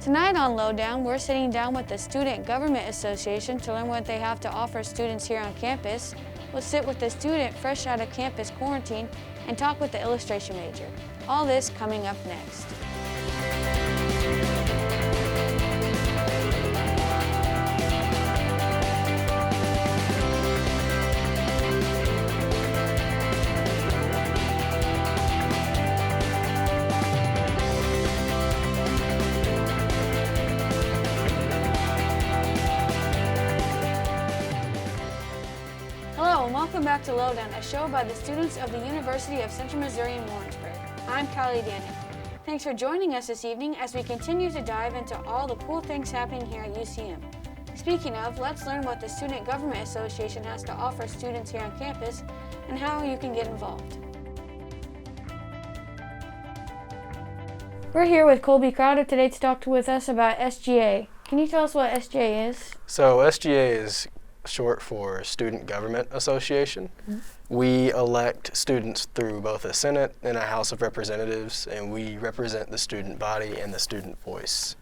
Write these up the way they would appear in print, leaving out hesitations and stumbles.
Tonight on Lowdown, we're sitting down with the Student Government Association to learn what they have to offer students here on campus. We'll sit with a student fresh out of campus quarantine and talk with the illustration major. All this coming up next. Welcome back to Lowdown, a show by the students of the University of Central Missouri in Warrensburg. I'm Callie Daniel. Thanks for joining us this evening as we continue to dive into all the cool things happening here at UCM. Speaking of, let's learn what the Student Government Association has to offer students here on campus and how you can get involved. We're here with Colby Crowder today to talk with us about SGA. Can you tell us what SGA is? So SGA is short for Student Government Association. Mm-hmm. We elect students through both a Senate and a House of Representatives, and we represent the student body and the student voice.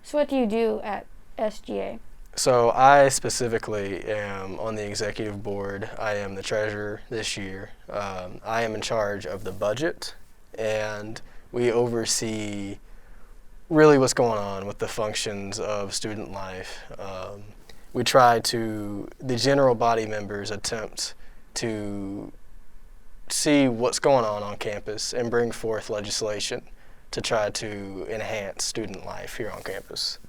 So what do you do at SGA? So I specifically am on the executive board. I am the treasurer this year. I am in charge of the budget, and we oversee really what's going on with the functions of student life. We try to, the general body members attempt to see what's going on campus and bring forth legislation to try to enhance student life here on campus.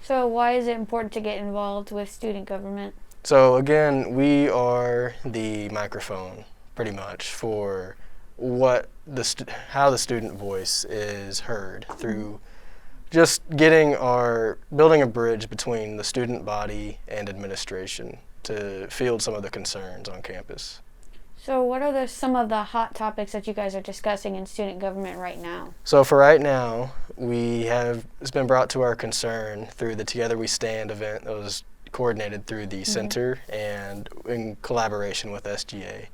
So why is it important to get involved with student government? So again, we are the microphone pretty much for how the student voice is heard through just building a bridge between the student body and administration to field some of the concerns on campus. So what are some of the hot topics that you guys are discussing in student government right now? So for right now, it's been brought to our concern through the Together We Stand event that was coordinated through the center and in collaboration with SGA.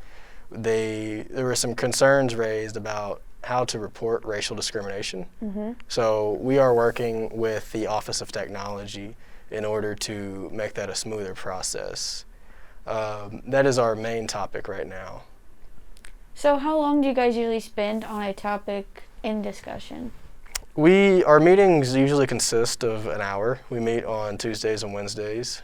There were some concerns raised about how to report racial discrimination. So we are working with the Office of Technology in order to make that a smoother process. That is our main topic right now. So how long do you guys usually spend on a topic in discussion? Our meetings usually consist of an hour. We meet on Tuesdays and Wednesdays.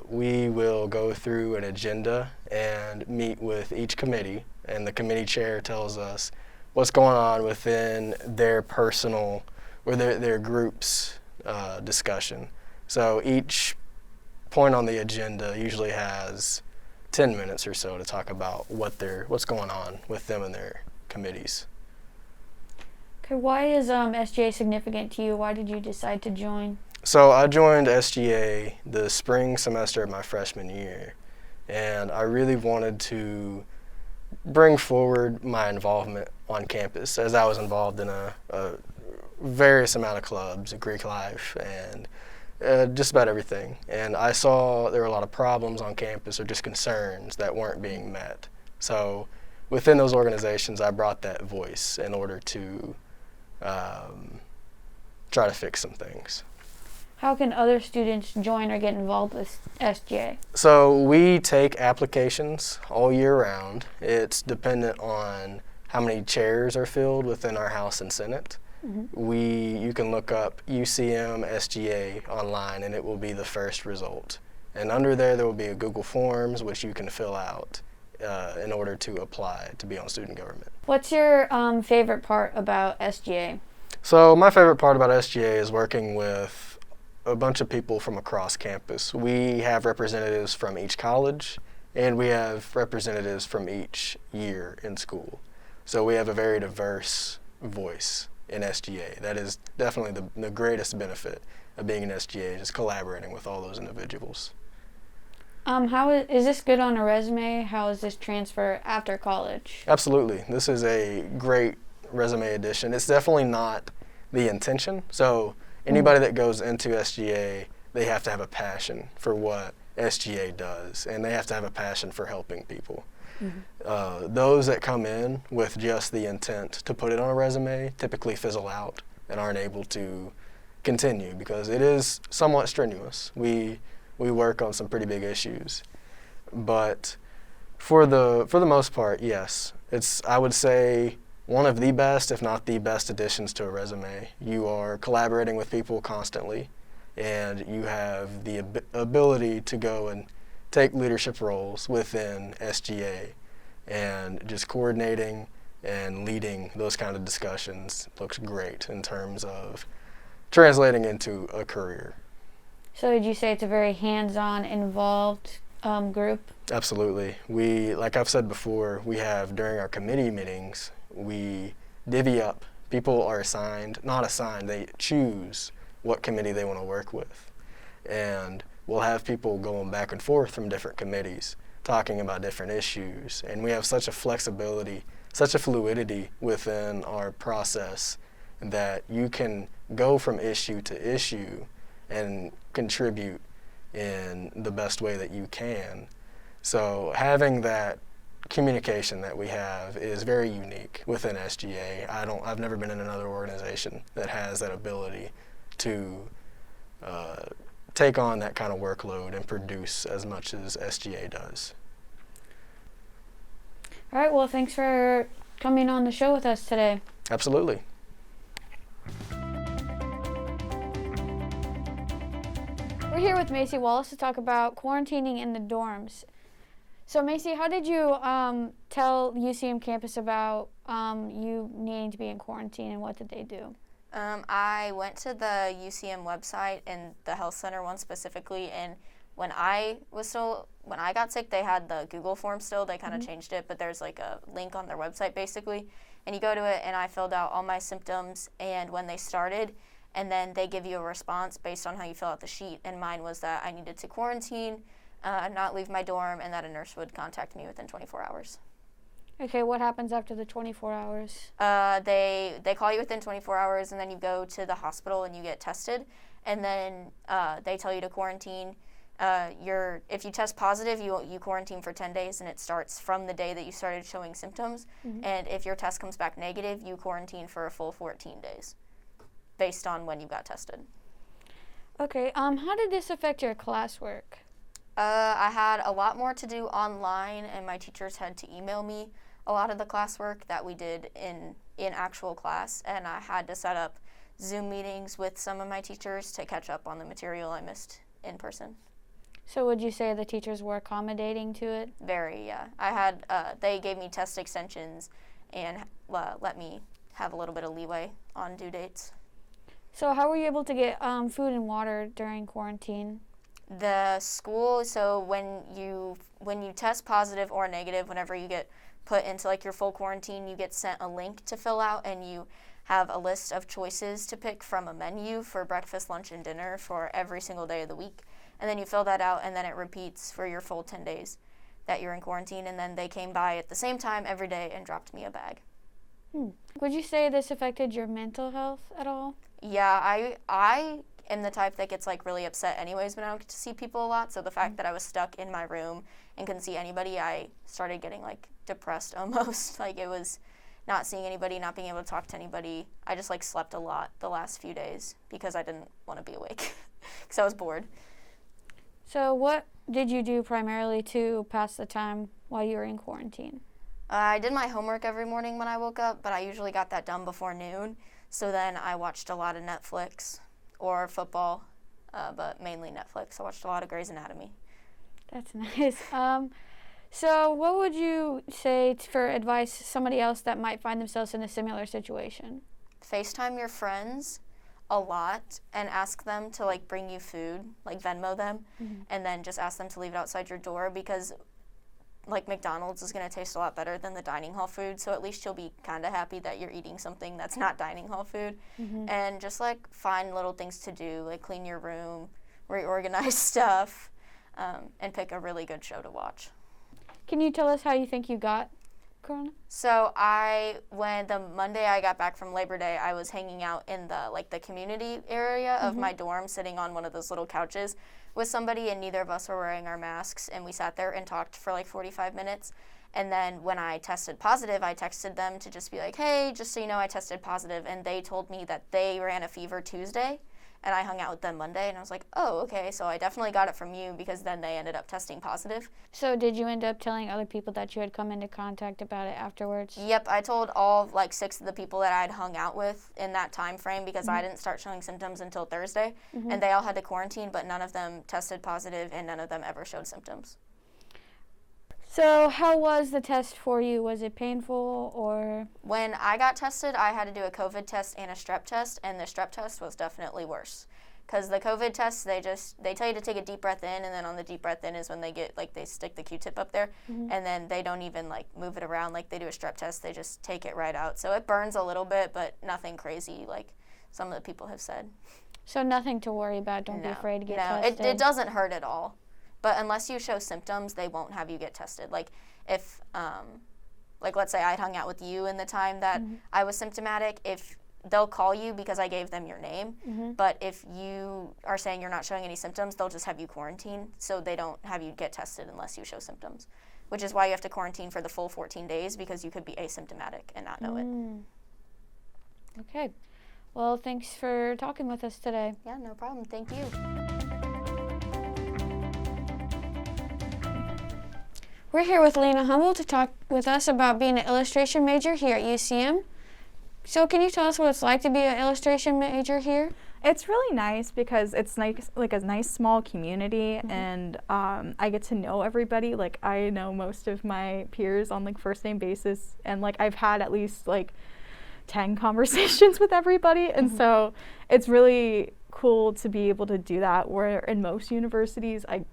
We will go through an agenda and meet with each committee, and the committee chair tells us what's going on within their personal or their group's discussion. So each point on the agenda usually has 10 minutes or so to talk about what's going on with them and their committees. Okay, why is SGA significant to you? Why did you decide to join? So I joined SGA the spring semester of my freshman year, and I really wanted to bring forward my involvement on campus, as I was involved in a various amount of clubs, Greek life, and just about everything. And I saw there were a lot of problems on campus or just concerns that weren't being met. So within those organizations, I brought that voice in order to try to fix some things. How can other students join or get involved with SGA? So we take applications all year round. It's dependent on how many chairs are filled within our House and Senate. You can look up UCM SGA online and it will be the first result. And under there will be a Google Forms which you can fill out in order to apply to be on student government. What's your favorite part about SGA? So my favorite part about SGA is working with a bunch of people from across campus. We have representatives from each college, and we have representatives from each year in school. So we have a very diverse voice in SGA. That is definitely the greatest benefit of being in SGA, is collaborating with all those individuals. How is this good on a resume? How is this transfer after college? Absolutely. This is a great resume addition. It's definitely not the intention. So anybody that goes into SGA, they have to have a passion for what SGA does, and they have to have a passion for helping people. Those that come in with just the intent to put it on a resume typically fizzle out and aren't able to continue because it is somewhat strenuous. We work on some pretty big issues, but for the most part, yes, it's, I would say, one of the best, if not the best, additions to a resume. You are collaborating with people constantly, and you have the ability to go and take leadership roles within SGA, and just coordinating and leading those kind of discussions looks great in terms of translating into a career. So would you say it's a very hands-on, involved group? Absolutely. We, like I've said before, we have, during our committee meetings, we divvy up. People are assigned, not assigned, they choose what committee they want to work with. And we'll have people going back and forth from different committees, talking about different issues. And we have such a flexibility, such a fluidity within our process that you can go from issue to issue and contribute in the best way that you can. So having that communication that we have is very unique within SGA. I've never been in another organization that has that ability to take on that kind of workload and produce as much as SGA does. All right, well, thanks for coming on the show with us today. Absolutely. We're here with Macy Wallace to talk about quarantining in the dorms. So Macy, how did you tell UCM campus about you needing to be in quarantine, and what did they do? I went to the UCM website and the health center one specifically, and when I got sick, they had the Google form still. They kind of changed it, but there's like a link on their website basically, and you go to it, and I filled out all my symptoms and when they started, and then they give you a response based on how you fill out the sheet, and mine was that I needed to quarantine, not leave my dorm, and that a nurse would contact me within 24 hours. Okay, what happens after the 24 hours? They call you within 24 hours, and then you go to the hospital and you get tested, and then they tell you to quarantine. If you test positive, you quarantine for 10 days, and it starts from the day that you started showing symptoms. And if your test comes back negative, you quarantine for a full 14 days, based on when you got tested. Okay, how did this affect your classwork? I had a lot more to do online, and my teachers had to email me a lot of the classwork that we did in actual class, and I had to set up Zoom meetings with some of my teachers to catch up on the material I missed in person. So would you say the teachers were accommodating to it? Very, yeah. They gave me test extensions and let me have a little bit of leeway on due dates. So how were you able to get food and water during quarantine? The school, so when you test positive or negative, whenever you get put into like your full quarantine, you get sent a link to fill out, and you have a list of choices to pick from a menu for breakfast, lunch, and dinner for every single day of the week. And then you fill that out, and then it repeats for your full 10 days that you're in quarantine. And then they came by at the same time every day and dropped me a bag. Would you say this affected your mental health at all? Yeah, I am the type that gets like really upset anyways when I don't get to see people a lot. So the fact that I was stuck in my room and couldn't see anybody, I started getting like depressed almost. Like it was not seeing anybody, not being able to talk to anybody. I just like slept a lot the last few days because I didn't want to be awake because I was bored. So what did you do primarily to pass the time while you were in quarantine? I did my homework every morning when I woke up, but I usually got that done before noon. So then I watched a lot of Netflix or football, but mainly Netflix. I watched a lot of Grey's Anatomy. That's nice. So what would you say for advice to somebody else that might find themselves in a similar situation? FaceTime your friends a lot and ask them to like bring you food, like Venmo them, and then just ask them to leave it outside your door, because like McDonald's is going to taste a lot better than the dining hall food, so at least you'll be kind of happy that you're eating something that's not dining hall food. And just like find little things to do, like clean your room, reorganize stuff, and pick a really good show to watch. Can you tell us how you think you got corona? So when the Monday I got back from Labor Day, I was hanging out in the community area of my dorm, sitting on one of those little couches with somebody, and neither of us were wearing our masks, and we sat there and talked for like 45 minutes. And then when I tested positive, I texted them to just be like, hey, just so you know, I tested positive, and they told me that they ran a fever Tuesday, and I hung out with them Monday, and I was like, oh, okay, so I definitely got it from you, because then they ended up testing positive. So did you end up telling other people that you had come into contact about it afterwards? Yep, I told all 6 of the people that I'd hung out with in that time frame, because I didn't start showing symptoms until Thursday, and they all had to quarantine, but none of them tested positive, and none of them ever showed symptoms. So how was the test for you? Was it painful or? When I got tested, I had to do a COVID test and a strep test, and the strep test was definitely worse. Because the COVID test, they tell you to take a deep breath in, and then on the deep breath in is when they get, they stick the Q-tip up there, and then they don't even, move it around like they do a strep test. They just take it right out. So it burns a little bit, but nothing crazy like some of the people have said. So nothing to worry about. Don't be afraid to get tested. No, it doesn't hurt at all. But unless you show symptoms, they won't have you get tested. If, let's say I'd hung out with you in the time that I was symptomatic, if they'll call you because I gave them your name, but if you are saying you're not showing any symptoms, they'll just have you quarantine, so they don't have you get tested unless you show symptoms, which is why you have to quarantine for the full 14 days, because you could be asymptomatic and not know it. Okay. Well, thanks for talking with us today. Yeah, no problem. Thank you. We're here with Lena Humble to talk with us about being an illustration major here at UCM. So can you tell us what it's like to be an illustration major here? It's really nice because it's nice, a nice small community, and I get to know everybody. I know most of my peers on first name basis, and I've had at least 10 conversations with everybody, and so it's really cool to be able to do that, where in most universities I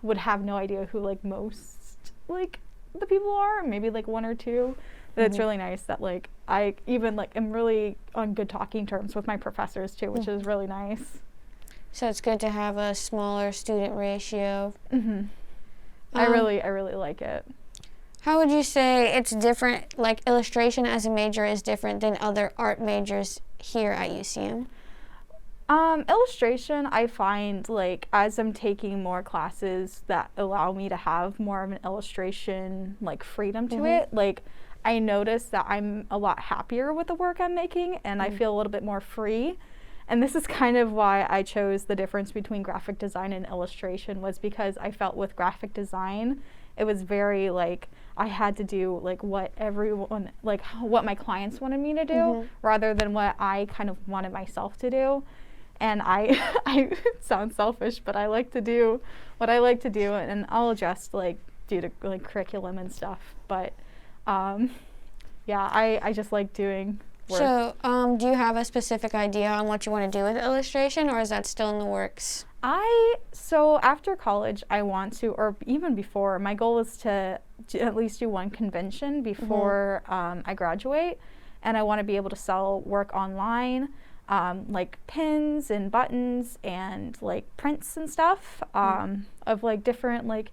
would have no idea who most the people are, maybe one or two, but it's really nice that I even am really on good talking terms with my professors too, which is really nice. So it's good to have a smaller student ratio. I really like it. How would you say it's different, illustration as a major is different than other art majors here at UCM? Illustration, I find as I'm taking more classes that allow me to have more of an illustration freedom to it, I notice that I'm a lot happier with the work I'm making, and I feel a little bit more free. And this is kind of why I chose the difference between graphic design and illustration, was because I felt with graphic design it was very I had to do what everyone what my clients wanted me to do rather than what I kind of wanted myself to do. And I sound selfish, but I like to do what I like to do, and I'll adjust due to curriculum and stuff. But yeah, I just like doing work. So do you have a specific idea on what you want to do with illustration, or is that still in the works? So after college, I want to, or even before, my goal is to at least do one convention before I graduate, and I want to be able to sell work online. Pins and buttons and prints and stuff of different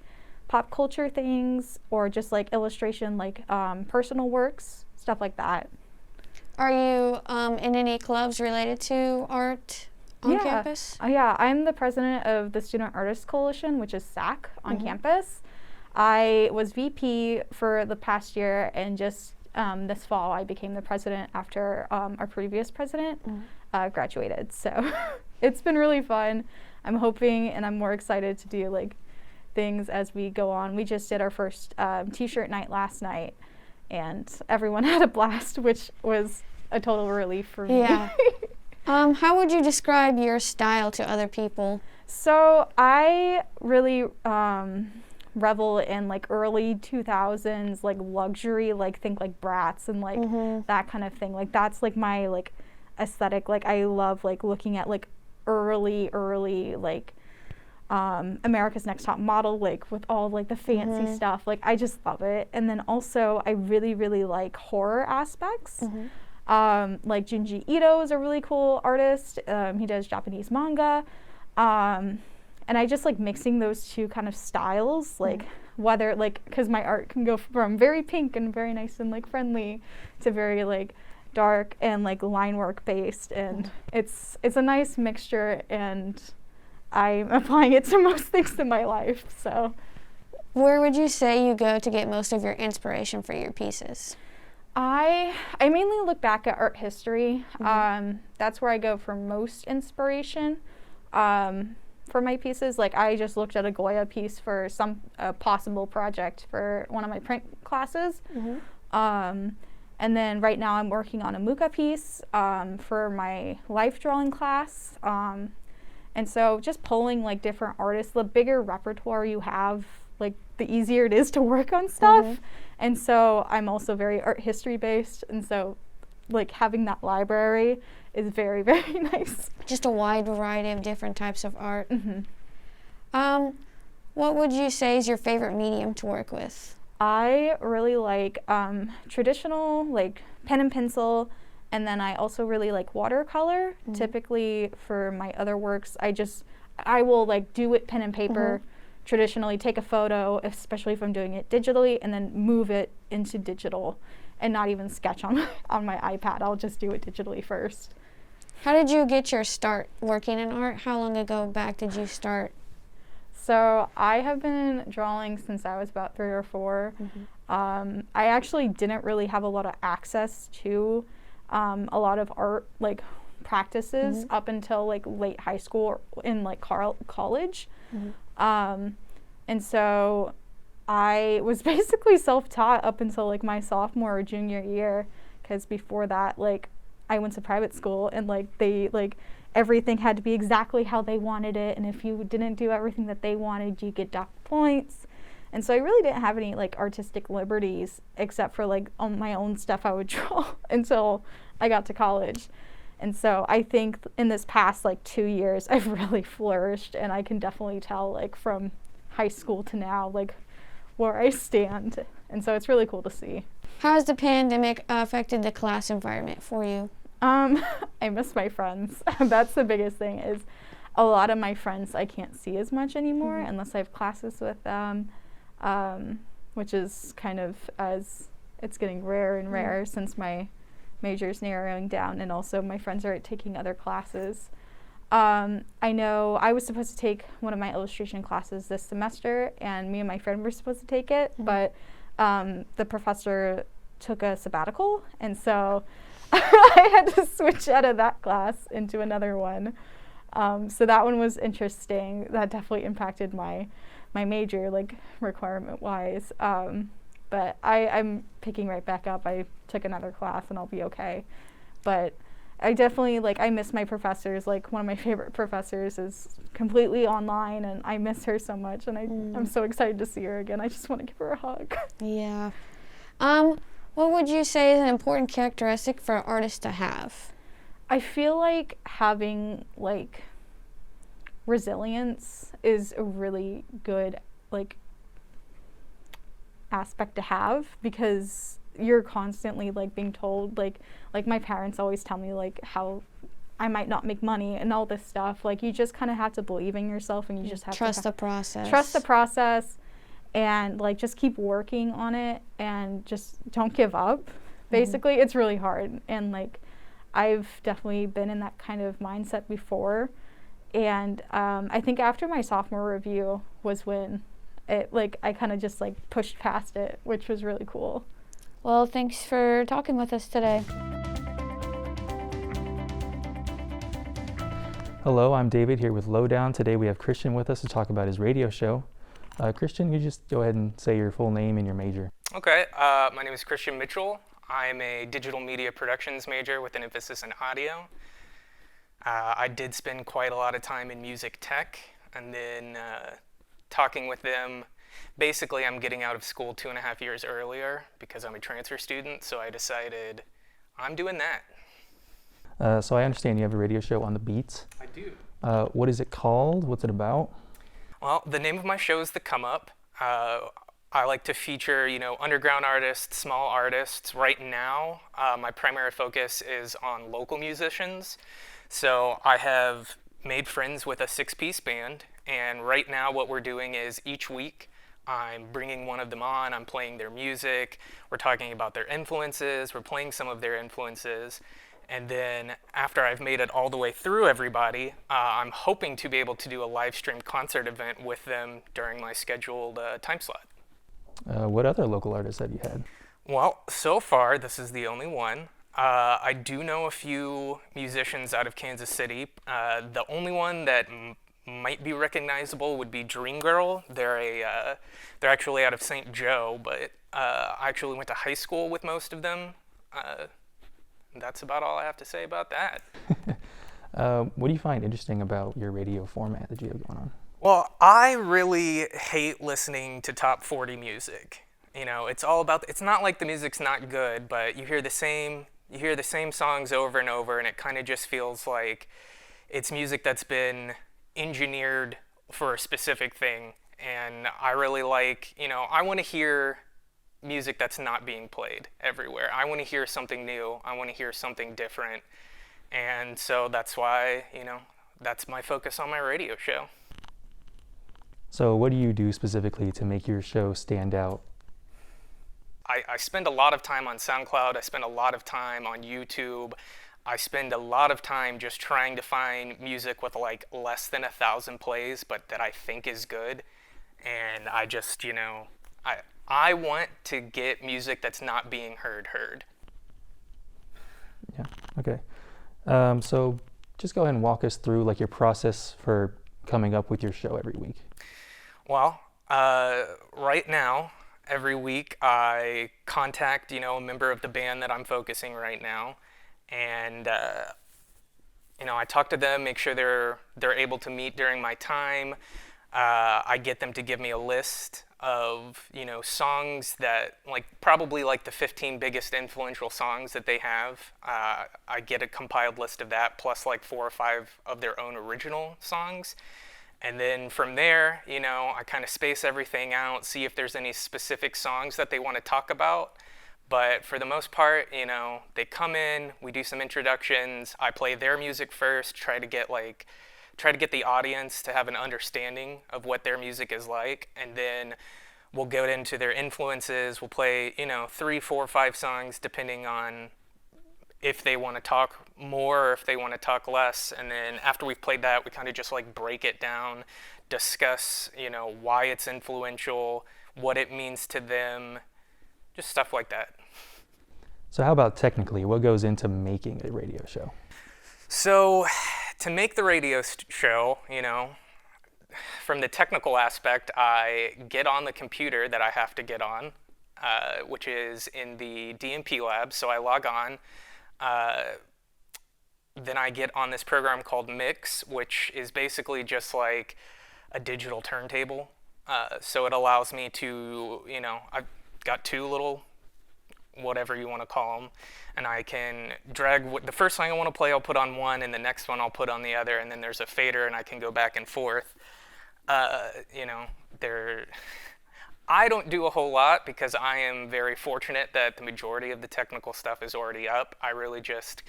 pop culture things, or just illustration personal works, stuff like that. Are you in any clubs related to art on campus? Yeah, I'm the president of the Student Artists Coalition, which is SAC on campus. I was VP for the past year, and just this fall I became the president after our previous president graduated. So it's been really fun. I'm hoping, and I'm more excited to do things as we go on. We just did our first t-shirt night last night, and everyone had a blast, which was a total relief for me. Yeah. How would you describe your style to other people? So I really revel in early 2000s luxury, think Bratz and that kind of thing. That's my aesthetic. I love looking at early America's Next Top Model, with all the fancy stuff. I just love it. And then also I really like horror aspects. Junji Ito is a really cool artist. He does Japanese manga. And I just mixing those two kind of styles, whether because my art can go from very pink and very nice and friendly to very dark and line work based, and it's a nice mixture, and I'm applying it to most things in my life. So where would you say you go to get most of your inspiration for your pieces? I mainly look back at art history. That's where I go for most inspiration for my pieces. Like I just looked at a Goya piece for a possible project for one of my print classes. And then right now I'm working on a Muka piece for my life drawing class. And so just pulling like different artists, the bigger repertoire you have, like the easier it is to work on stuff. And so I'm also very art history based. And so like having that library is very, very nice. Just a wide variety of different types of art. What would you say is your favorite medium to work with? I really like traditional, like pen and pencil, and then I also really like watercolor. Typically for my other works, I will like do it pen and paper, traditionally take a photo, especially if I'm doing it digitally, and then move it into digital and not even sketch on my iPad. I'll just do it digitally first. How did you get your start working in art? How long ago back did you start? So I have been drawing since I was about 3 or 4. I actually didn't really have a lot of access to a lot of art like practices up until like late high school or in like college. And so I was basically self-taught up until like my sophomore or junior year, because before that like I went to private school and like they like everything had to be exactly how they wanted it, and if you didn't do everything that they wanted, you get docked points. And so I really didn't have any like artistic liberties except for like on my own stuff I would draw until I got to college. And so I think in this past like 2 years I've really flourished, and I can definitely tell like from high school to now like where I stand. And so it's really cool to see. How has the pandemic affected the class environment for you? I miss my friends. That's the biggest thing, is a lot of my friends I can't see as much anymore unless I have classes with them, which is kind of, as it's getting rarer and rarer since my major's narrowing down, and also my friends are taking other classes. I know I was supposed to take one of my illustration classes this semester, and me and my friend were supposed to take it, but the professor took a sabbatical, and so I had to switch out of that class into another one. So that one was interesting. That definitely impacted my major, like requirement-wise. But I'm picking right back up. I took another class and I'll be okay. But I definitely, like, I miss my professors. Like, one of my favorite professors is completely online, and I miss her so much, and I'm so excited to see her again. I just want to give her a hug. Yeah. What would you say is an important characteristic for an artist to have? I feel like having, like, resilience is a really good, like, aspect to have, because you're constantly, like, being told, like my parents always tell me, like, how I might not make money and all this stuff. Like, you just kind of have to believe in yourself, and you just have Trust to the process. Trust the process, and, like, just keep working on it, and just don't give up. Basically, it's really hard, and, like, I've definitely been in that kind of mindset before, and I think after my sophomore review was when it, like, I kind of just, like, pushed past it, which was really cool. Well, thanks for talking with us today. Hello, I'm David here with Lowdown. Today we have Christian with us to talk about his radio show. Christian, you just go ahead and say your full name and your major. Okay, my name is Christian Mitchell. I'm a digital media productions major with an emphasis in audio. I did spend quite a lot of time in music tech, and then talking with them. Basically, I'm getting out of school 2.5 years earlier because I'm a transfer student, so I decided I'm doing that. So I understand you have a radio show on the Beats. I do. What is it called? What's it about? Well, the name of my show is The Come Up. I like to feature, underground artists, small artists. Right now, my primary focus is on local musicians. So I have made friends with a 6-piece band, and right now what we're doing is each week I'm bringing one of them on, I'm playing their music, we're talking about their influences, we're playing some of their influences, and then after I've made it all the way through everybody, I'm hoping to be able to do a live stream concert event with them during my scheduled time slot. What other local artists have you had? Well, so far, this is the only one. I do know a few musicians out of Kansas City. The only one that might be recognizable would be Dreamgirl. They're actually out of St. Joe, but I actually went to high school with most of them. That's about all I have to say about that. What do you find interesting about your radio format that you have going on? Well, I really hate listening to top 40 music. You know, it's not like the music's not good, but you hear the same songs over and over, and it kind of just feels like it's music that's been engineered for a specific thing. And I really like, I want to hear music that's not being played everywhere. I want to hear something new. I want to hear something different. And so that's why, that's my focus on my radio show. So what do you do specifically to make your show stand out? I spend a lot of time on SoundCloud. I spend a lot of time on YouTube. I spend a lot of time just trying to find music with like less than 1,000 plays, but that I think is good. And I just, I want to get music that's not being heard. Yeah, okay. So just go ahead and walk us through like your process for coming up with your show every week. Well, right now, every week I contact, a member of the band that I'm focusing right now, and I talk to them, make sure they're able to meet during my time. I get them to give me a list of, songs that, probably the 15 biggest influential songs that they have. I get a compiled list of that, plus 4 or 5 of their own original songs. And then from there, I kind of space everything out, see if there's any specific songs that they want to talk about. But for the most part, they come in, we do some introductions, I play their music first, try to get the audience to have an understanding of what their music is like, and then we'll go into their influences. We'll play, 3, 4, 5 songs depending on if they want to talk more or if they want to talk less. And then after we've played that, we kind of just break it down, discuss, why it's influential, what it means to them, just stuff like that. So how about technically, what goes into making a radio show? So to make the radio show, from the technical aspect, I get on the computer that I have to get on, which is in the DMP lab. So I log on. Then I get on this program called Mix, which is basically just like a digital turntable. So it allows me to, I've got 2 little, whatever you want to call them, and I can drag the first song I want to play, I'll put on one, and the next one I'll put on the other, and then there's a fader, and I can go back and forth. I don't do a whole lot because I am very fortunate that the majority of the technical stuff is already up. I really just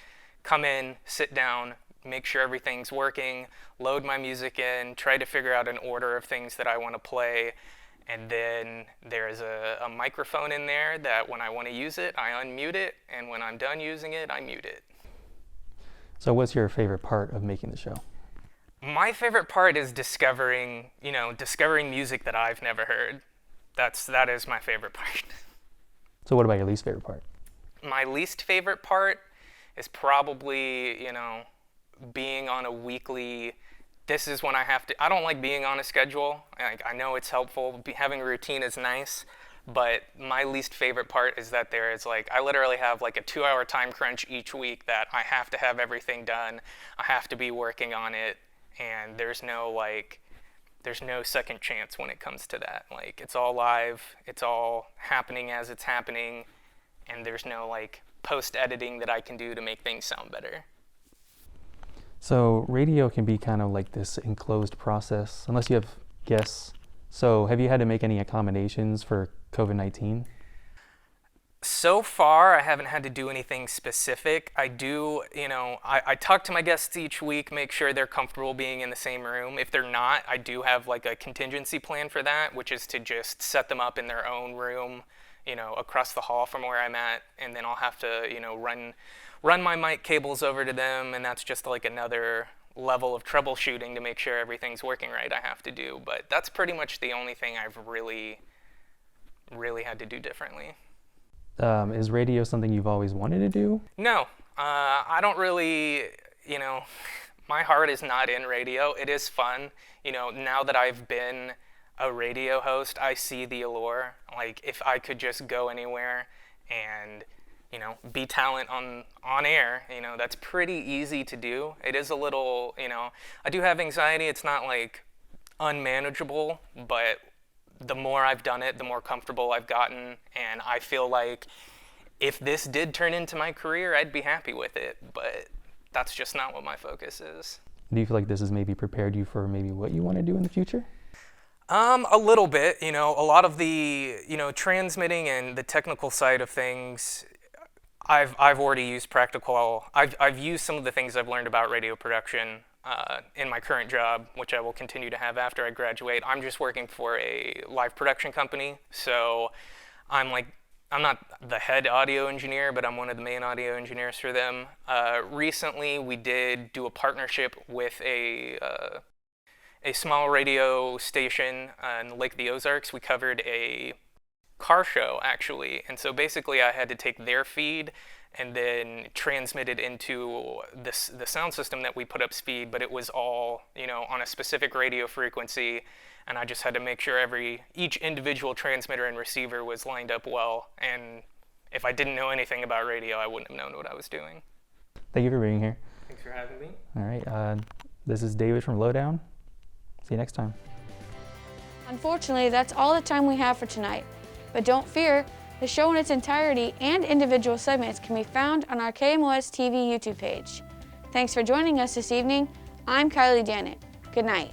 come in, sit down, make sure everything's working, load my music in, try to figure out an order of things that I want to play, and then there's a microphone in there that when I want to use it, I unmute it, and when I'm done using it, I mute it. So what's your favorite part of making the show? My favorite part is discovering music that I've never heard. That is my favorite part. So what about your least favorite part? My least favorite part is probably, being on a weekly, this is when I have to, I don't like being on a schedule. I know it's helpful, having a routine is nice, but my least favorite part is that there is I literally have a 2-hour time crunch each week that I have to have everything done. I have to be working on it, and there's no second chance when it comes to that. It's all live, it's all happening as it's happening, and there's no post-editing that I can do to make things sound better. So radio can be kind of like this enclosed process, unless you have guests. So have you had to make any accommodations for COVID-19? So far, I haven't had to do anything specific. I do, I talk to my guests each week, make sure they're comfortable being in the same room. If they're not, I do have a contingency plan for that, which is to just set them up in their own room, across the hall from where I'm at, and then I'll have to, run my mic cables over to them, and that's just another level of troubleshooting to make sure everything's working right I have to do. But that's pretty much the only thing I've really had to do differently. Is radio something you've always wanted to do? No, I don't really, my heart is not in radio. It is fun. Now that I've been a radio host, I see the allure. Like, if I could just go anywhere and, be talent on air, that's pretty easy to do. It is a little, I do have anxiety. It's not like unmanageable, but the more I've done it, the more comfortable I've gotten, and I feel like if this did turn into my career, I'd be happy with it, but that's just not what my focus is. Do you feel like this has maybe prepared you for maybe what you want to do in the future? A little bit, a lot of the, transmitting and the technical side of things, I've already used I've used some of the things I've learned about radio production in my current job, which I will continue to have after I graduate. I'm just working for a live production company, so I'm not the head audio engineer, but I'm one of the main audio engineers for them. Recently, we did do a partnership with a small radio station in the Lake of the Ozarks. We covered a car show, actually, and so basically I had to take their feed and then transmit it into the sound system that we put up speed, but it was all on a specific radio frequency, and I just had to make sure each individual transmitter and receiver was lined up well, and if I didn't know anything about radio, I wouldn't have known what I was doing. Thank you for being here. Thanks for having me. All right, this is David from Lowdown. See you next time. Unfortunately, that's all the time we have for tonight. But don't fear, the show in its entirety and individual segments can be found on our KMOS TV YouTube page. Thanks for joining us this evening. I'm Kylie Dannett. Good night.